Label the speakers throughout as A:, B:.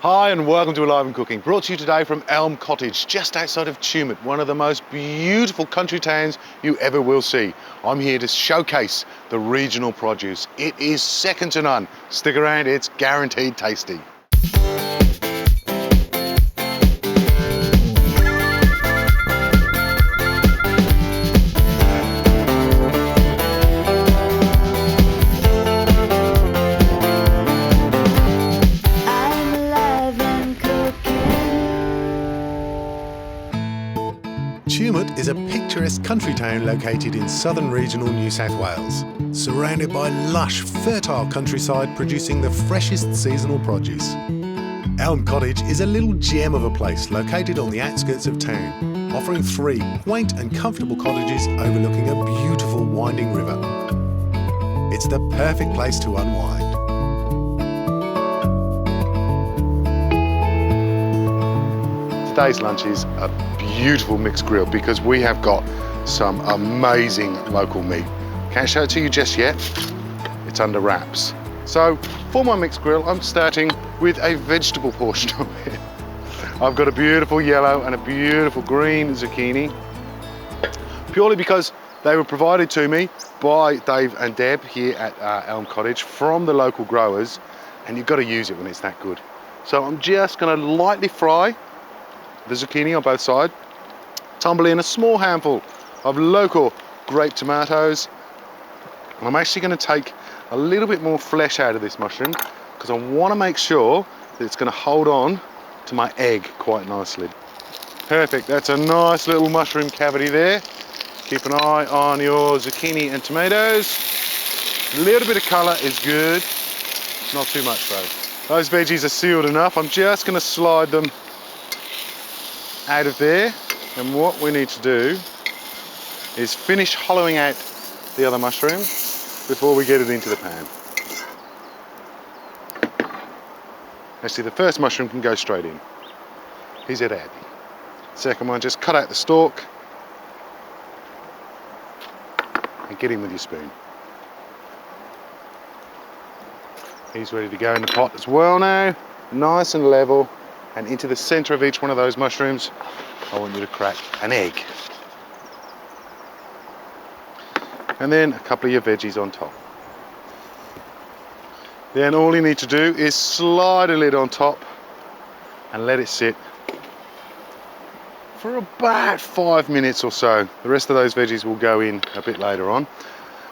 A: Hi and welcome to Alive and Cooking, brought to you today from Elm Cottage, just outside of Tumut, one of the most beautiful country towns you ever will see. I'm here to showcase the regional produce. It is second to none. Stick around, it's guaranteed tasty. Tumut is a picturesque country town located in southern regional New South Wales, surrounded by lush, fertile countryside producing the freshest seasonal produce. Elm Cottage is a little gem of a place located on the outskirts of town, offering 3 quaint and comfortable cottages overlooking a beautiful winding river. It's the perfect place to unwind. Today's lunch is a beautiful mixed grill because we have got some amazing local meat. Can't show it to you just yet, it's under wraps. So for my mixed grill, I'm starting with a vegetable portion of it. I've got a beautiful yellow and a beautiful green zucchini, purely because they were provided to me by Dave and Deb here at Elm Cottage from the local growers, and you've got to use it when it's that good. So I'm just going to lightly fry the zucchini on both sides, tumble in a small handful of local grape tomatoes, and I'm actually going to take a little bit more flesh out of this mushroom because I want to make sure that it's going to hold on to my egg quite nicely. Perfect, that's a nice little mushroom cavity there. Keep an eye on your zucchini and tomatoes. A little bit of colour is good, not too much though. Those veggies are sealed enough. I'm just going to slide them out of there, and what we need to do is finish hollowing out the other mushroom before we get it into the pan. Actually, the first mushroom can go straight in. He's it out. Second one, just cut out the stalk and get in with your spoon. He's ready to go in the pot as well now, nice and level. And into the center of each one of those mushrooms, I want you to crack an egg. And then a couple of your veggies on top. Then all you need to do is slide a lid on top and let it sit for about 5 minutes or so. The rest of those veggies will go in a bit later on.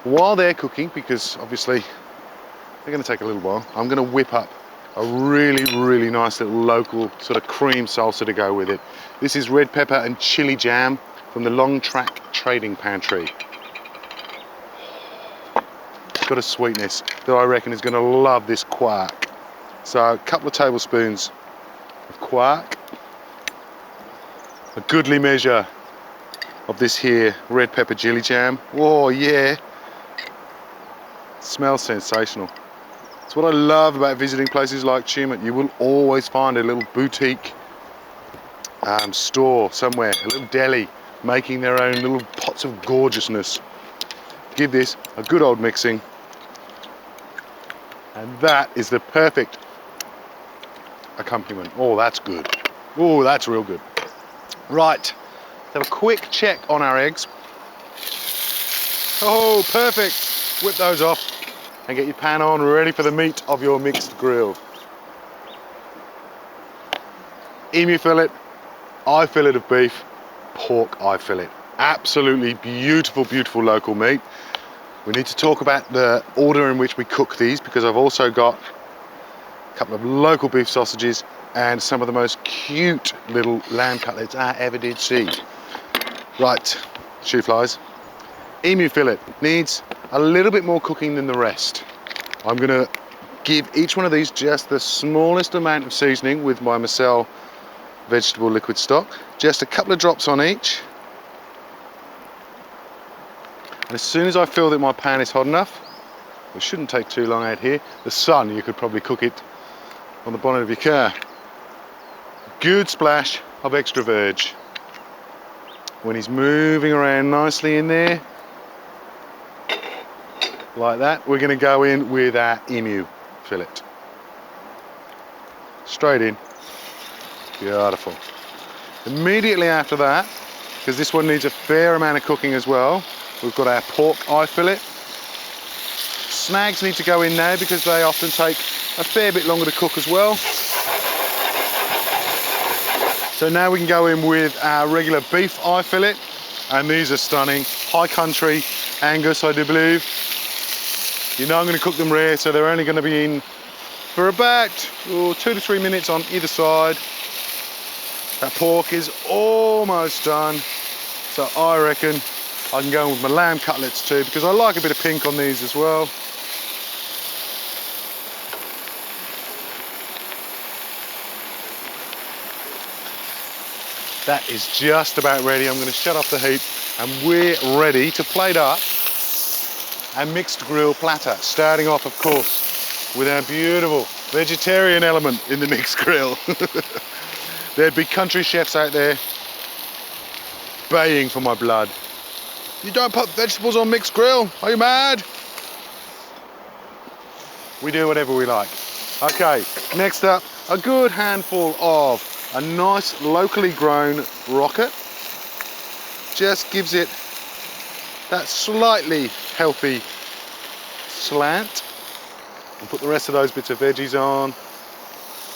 A: While they're cooking, because obviously they're going to take a little while, I'm going to whip up a really nice little local sort of cream salsa to go with it. This is red pepper and chili jam from the Long Track Trading Pantry. It's got a sweetness that I reckon is going to love this quark. So a couple of tablespoons of quark, a goodly measure of this here red pepper chili jam. Oh yeah, it smells sensational. It's what I love about visiting places like Tumut. You will always find a little boutique store somewhere, a little deli, making their own little pots of gorgeousness. Give this a good old mixing, and that is the perfect accompaniment. Oh, that's good. Oh, that's real good. Right, let's have a quick check on our eggs. Oh, perfect. Whip those off and get your pan on, ready for the meat of your mixed grill. Emu fillet, eye fillet of beef, pork eye fillet. Absolutely beautiful, beautiful local meat. We need to talk about the order in which we cook these because I've also got a couple of local beef sausages and some of the most cute little lamb cutlets I ever did see. Right, shoe flies. Emu fillet needs a little bit more cooking than the rest. I'm going to give each one of these just the smallest amount of seasoning with my Marcel vegetable liquid stock. Just a couple of drops on each. And as soon as I feel that my pan is hot enough, it shouldn't take too long out here. The sun, you could probably cook it on the bonnet of your car. Good splash of extra veg. When he's moving around nicely in there, like that, we're going to go in with our emu fillet. straight in. Beautiful. Immediately after that, because this one needs a fair amount of cooking as well, we've got our pork eye fillet. Snags need to go in now because they often take a fair bit longer to cook as well. So now we can go in with our regular beef eye fillet, and these are stunning. High country Angus, I do believe. You know I'm going to cook them rare, so they're only going to be in for about 2 to 3 minutes on either side. That pork is almost done, so I reckon I can go in with my lamb cutlets too, because I like a bit of pink on these as well. That is just about ready. I'm going to shut off the heat, and we're ready to plate up a mixed grill platter, starting off, of course, with our beautiful vegetarian element in the mixed grill. There'd be country chefs out there baying for my blood. You don't put vegetables on mixed grill? Are you mad? We do whatever we like. Okay, next up, a good handful of a nice locally grown rocket. Just gives it that slightly healthy slant. And put the rest of those bits of veggies on.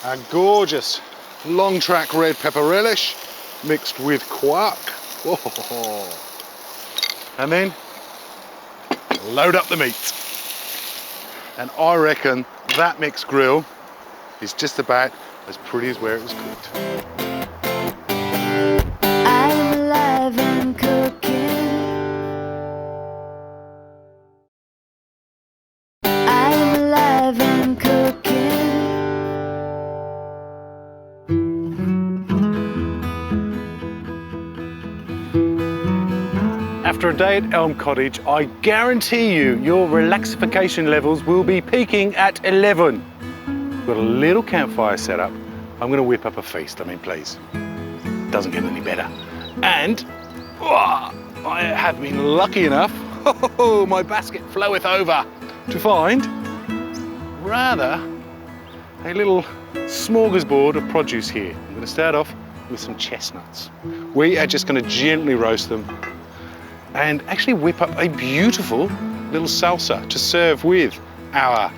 A: A gorgeous long track red pepper relish mixed with quark. Whoa. And then load up the meat. And I reckon that mixed grill is just about as pretty as where it was cooked.
B: I'm alive and cooking. I'm alive and cooking.
A: After a day at Elm Cottage, I guarantee you your relaxification levels will be peaking at 11. Got a little campfire set up. I'm going to whip up a feast. I mean, please. Doesn't get any better. And I have been lucky enough, my basket floweth over, to find rather a little smorgasbord of produce here. I'm going to start off with some chestnuts. We are just going to gently roast them and actually whip up a beautiful little salsa to serve with our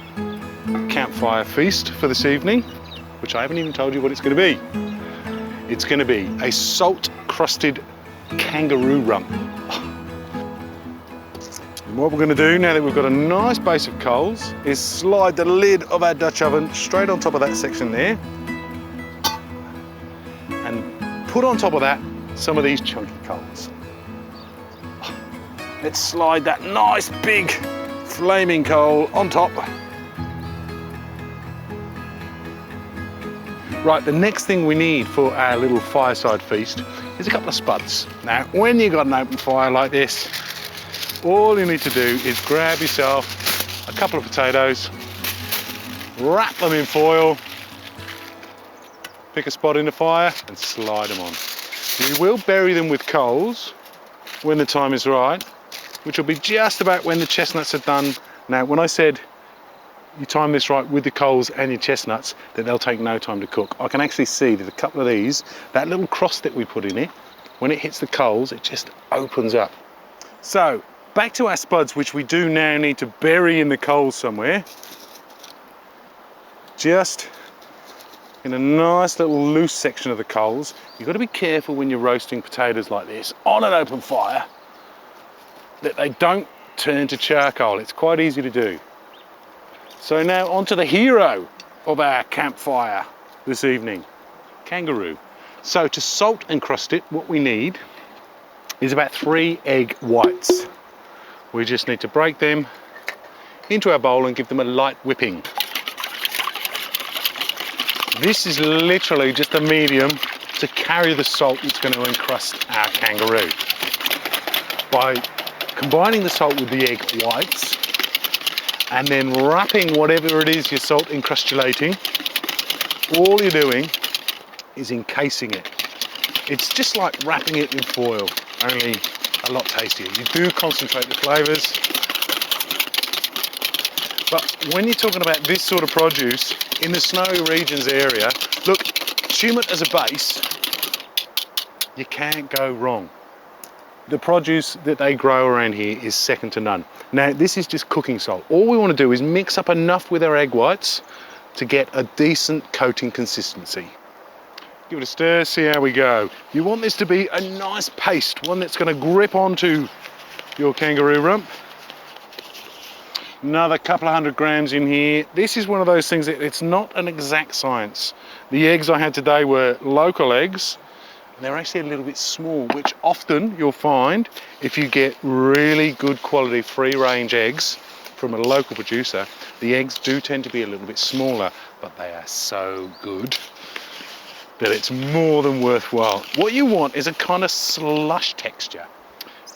A: campfire feast for this evening, which I haven't even told you what it's going to be. It's going to be a salt-crusted kangaroo rump. And what we're going to do now that we've got a nice base of coals is slide the lid of our Dutch oven straight on top of that section there, and put on top of that some of these chunky coals. Let's slide that nice big flaming coal on top. Right, the next thing we need for our little fireside feast is a couple of spuds. Now, when you've got an open fire like this, all you need to do is grab yourself a couple of potatoes, wrap them in foil, pick a spot in the fire and slide them on. You will bury them with coals when the time is right, which will be just about when the chestnuts are done. Now, when I said you time this right with the coals and your chestnuts, then they'll take no time to cook. I can actually see that a couple of these, that little cross that we put in it, when it hits the coals, it just opens up. So, back to our spuds, which we do now need to bury in the coals somewhere. Just in a nice little loose section of the coals. You've got to be careful when you're roasting potatoes like this on an open fire that they don't turn to charcoal. It's quite easy to do. So now onto the hero of our campfire this evening, kangaroo. So to salt and crust it, what we need is about 3 egg whites. We just need to break them into our bowl and give them a light whipping. This is literally just a medium to carry the salt that's going to encrust our kangaroo. By combining the salt with the egg whites, and then wrapping whatever it is you're salt encrustulating, all you're doing is encasing it. It's just like wrapping it in foil, only a lot tastier. You do concentrate the flavours. But when you're talking about this sort of produce in the snowy regions area, look, succulent as a base, you can't go wrong. The produce that they grow around here is second to none. Now, this is just cooking salt. All we want to do is mix up enough with our egg whites to get a decent coating consistency. Give it a stir, see how we go. You want this to be a nice paste, one that's going to grip onto your kangaroo rump. Another couple of 100 grams in here. This is one of those things that it's not an exact science. The eggs I had today were local eggs, and they're actually a little bit small, which often you'll find if you get really good quality free-range eggs from a local producer, the eggs do tend to be a little bit smaller, but they are so good that it's more than worthwhile. What you want is a kind of slush texture.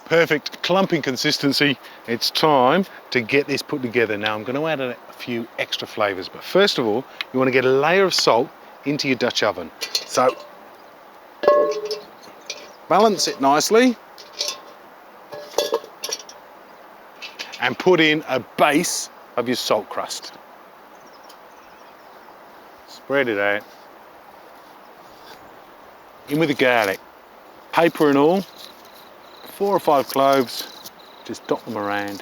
A: Perfect clumping consistency. It's time to get this put together. Now I'm going to add a few extra flavors, but first of all, you want to get a layer of salt into your Dutch oven. So balance it nicely and put in a base of your salt crust. Spread it out. In with the garlic, paper and all, 4 or 5 cloves, just dot them around.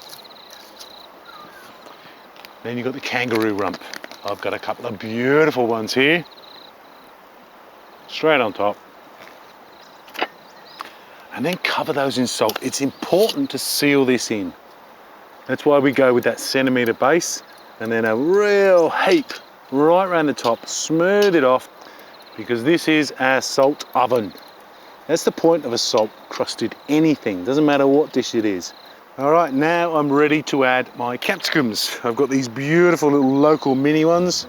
A: Then you've got the kangaroo rump. I've got a couple of beautiful ones here, straight on top. And then cover those in salt. It's important to seal this in. That's why we go with that centimetre base and then a real heap right around the top, smooth it off, because this is our salt oven. That's the point of a salt crusted anything, doesn't matter what dish it is. All right, now I'm ready to add my capsicums. I've got these beautiful little local mini ones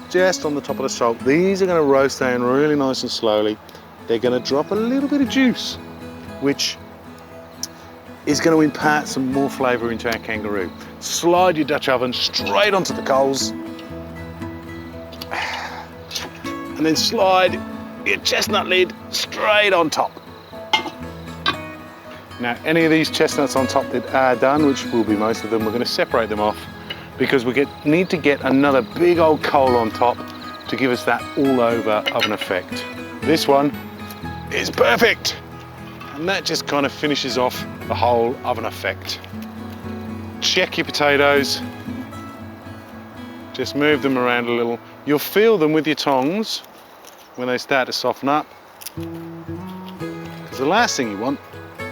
A: just on the top of the salt. These are going to roast down really nice and slowly. They're going to drop a little bit of juice, which is going to impart some more flavour into our kangaroo. Slide your Dutch oven straight onto the coals, and then slide your chestnut lid straight on top. Now, any of these chestnuts on top that are done, which will be most of them, we're going to separate them off because we need to get another big old coal on top to give us that all-over oven effect. This one is perfect, and that just kind of finishes off the whole oven effect. Check your potatoes, just move them around a little. You'll feel them with your tongs when they start to soften up, because the last thing you want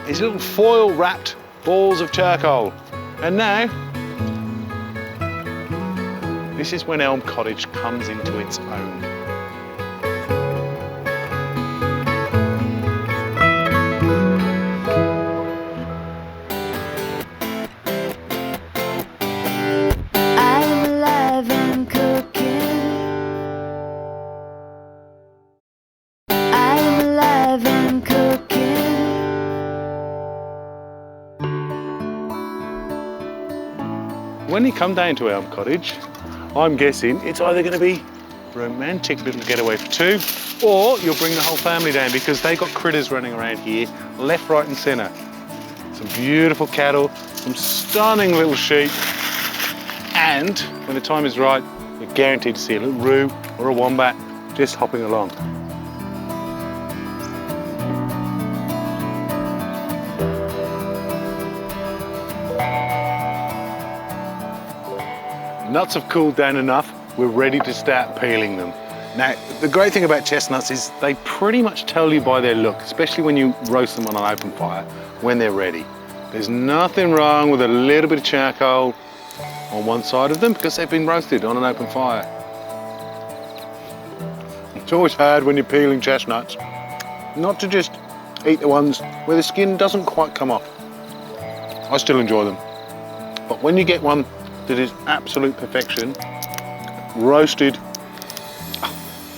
A: is little foil wrapped balls of charcoal. And now, this is when Elm Cottage comes into its own.
B: I'm alive and cooking. I'm alive and cooking.
A: When you come down to Elm Cottage, I'm guessing it's either going to be a romantic little getaway for 2, or you'll bring the whole family down because they've got critters running around here, left, right and centre. Some beautiful cattle, some stunning little sheep, and when the time is right, you're guaranteed to see a little roo or a wombat just hopping along. Nuts have cooled down enough, we're ready to start peeling them. Now, the great thing about chestnuts is they pretty much tell you by their look, especially when you roast them on an open fire, when they're ready. There's nothing wrong with a little bit of charcoal on one side of them because they've been roasted on an open fire. It's always hard when you're peeling chestnuts not to just eat the ones where the skin doesn't quite come off. I still enjoy them. But when you get one that is absolute perfection, roasted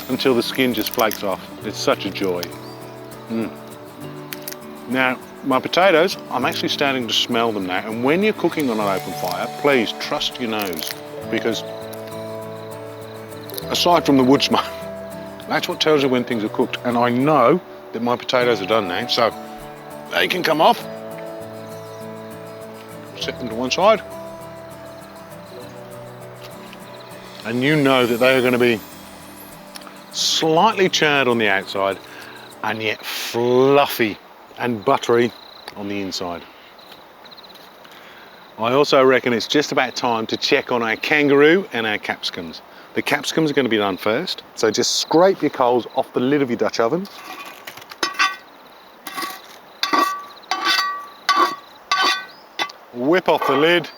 A: until the skin just flakes off, it's such a joy. Now, my potatoes, I'm actually starting to smell them now, and when you're cooking on an open fire, please trust your nose, because aside from the wood smoke, that's what tells you when things are cooked. And I know that my potatoes are done now, so they can come off. Set them to one side. and you know that they are going to be slightly charred on the outside and yet fluffy and buttery on the inside. I also reckon it's just about time to check on our kangaroo and our capsicums. The capsicums are going to be done first, so just scrape your coals off the lid of your Dutch oven. Whip off the lid.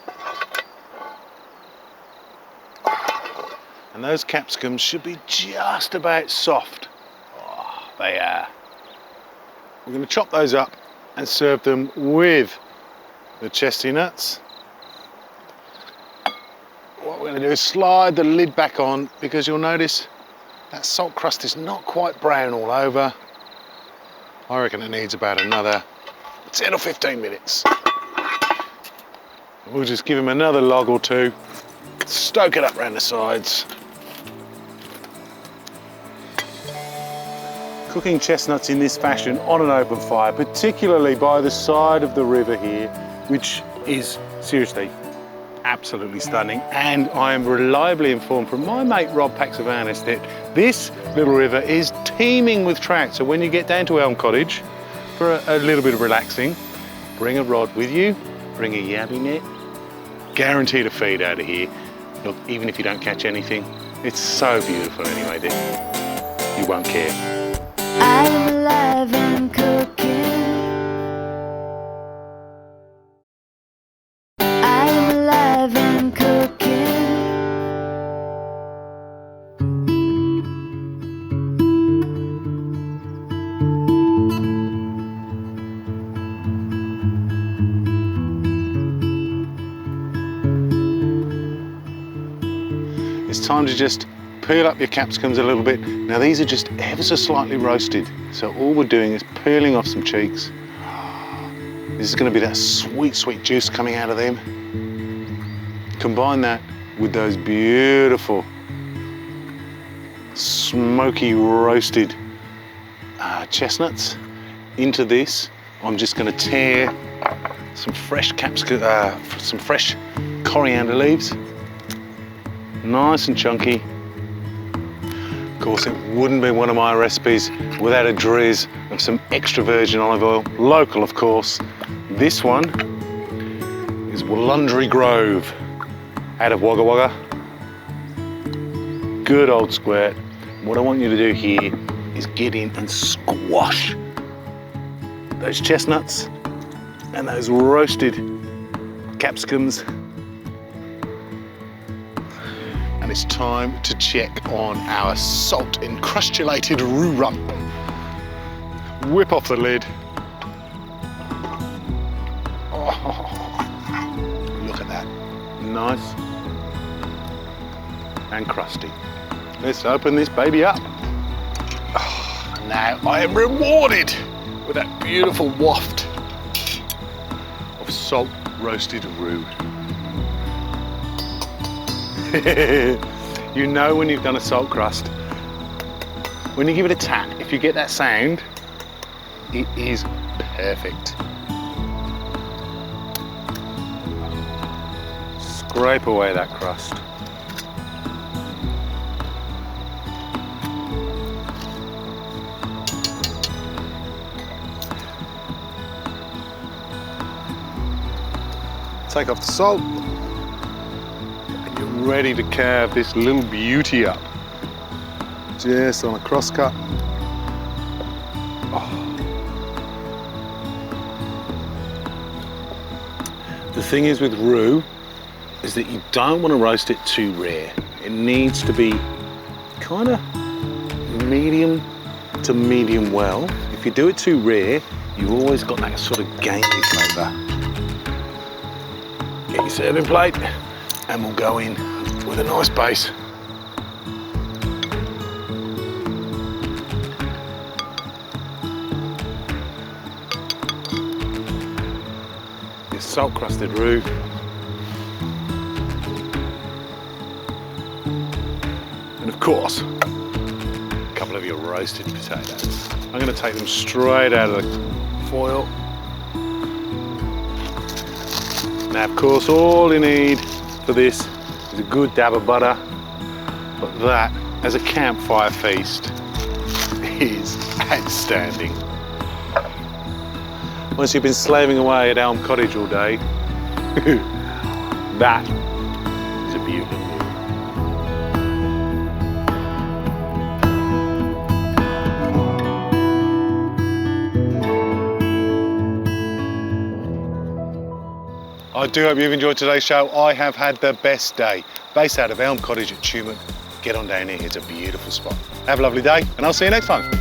A: And those capsicums should be just about soft. Oh, they are. We're going to chop those up and serve them with the chestnuts. What we're going to do is slide the lid back on, because you'll notice that salt crust is not quite brown all over. I reckon it needs about another 10 or 15 minutes. We'll just give him another log or two, stoke it up around the sides. Cooking chestnuts in this fashion on an open fire, particularly by the side of the river here, which is seriously absolutely stunning. And I am reliably informed from my mate Rob Paxavanis that this little river is teeming with trout. So when you get down to Elm Cottage for a little bit of relaxing, bring a rod with you, bring a yabby net, guaranteed a feed out of here. Look, even if you don't catch anything, it's so beautiful anyway that you won't care.
B: I'm alive and cooking. I'm alive and cooking.
A: It's time to just peel up your capsicums a little bit. Now these are just ever so slightly roasted, so all we're doing is peeling off some cheeks. This is going to be that sweet, sweet juice coming out of them. Combine that with those beautiful smoky roasted chestnuts. Into this, I'm just going to tear some fresh capsicum, some fresh coriander leaves, nice and chunky. Of course, it wouldn't be one of my recipes without a drizz of some extra virgin olive oil, local of course. This one is Wollundry Grove out of Wagga Wagga. Good old squirt. What I want you to do here is get in and squash those chestnuts and those roasted capsicums. And it's time to check on our salt encrustulated roux rump. Whip off the lid. Oh, look at that. Nice and crusty. Let's open this baby up. Oh, now I am rewarded with that beautiful waft of salt roasted roux. You know when you've done a salt crust, when you give it a tap, if you get that sound, it is perfect. Scrape away that crust. Take off the salt. Ready to carve this little beauty up. Just on a cross cut. Oh. The thing is with roux is that you don't want to roast it too rare. It needs to be kind of medium to medium well. If you do it too rare, you've always got that sort of gamey flavour. Get your serving plate and we'll go in with a nice base. Your salt crusted roux. And of course, a couple of your roasted potatoes. I'm going to take them straight out of the foil. Now of course all you need for this is a good dab of butter But that, as a campfire feast, is outstanding. Once you've been slaving away at Elm Cottage all day, that is a beautiful view. I do hope you've enjoyed today's show. I have had the best day. Based out of Elm Cottage at Tumut. Get on down here, it's a beautiful spot. Have a lovely day, and I'll see you next time.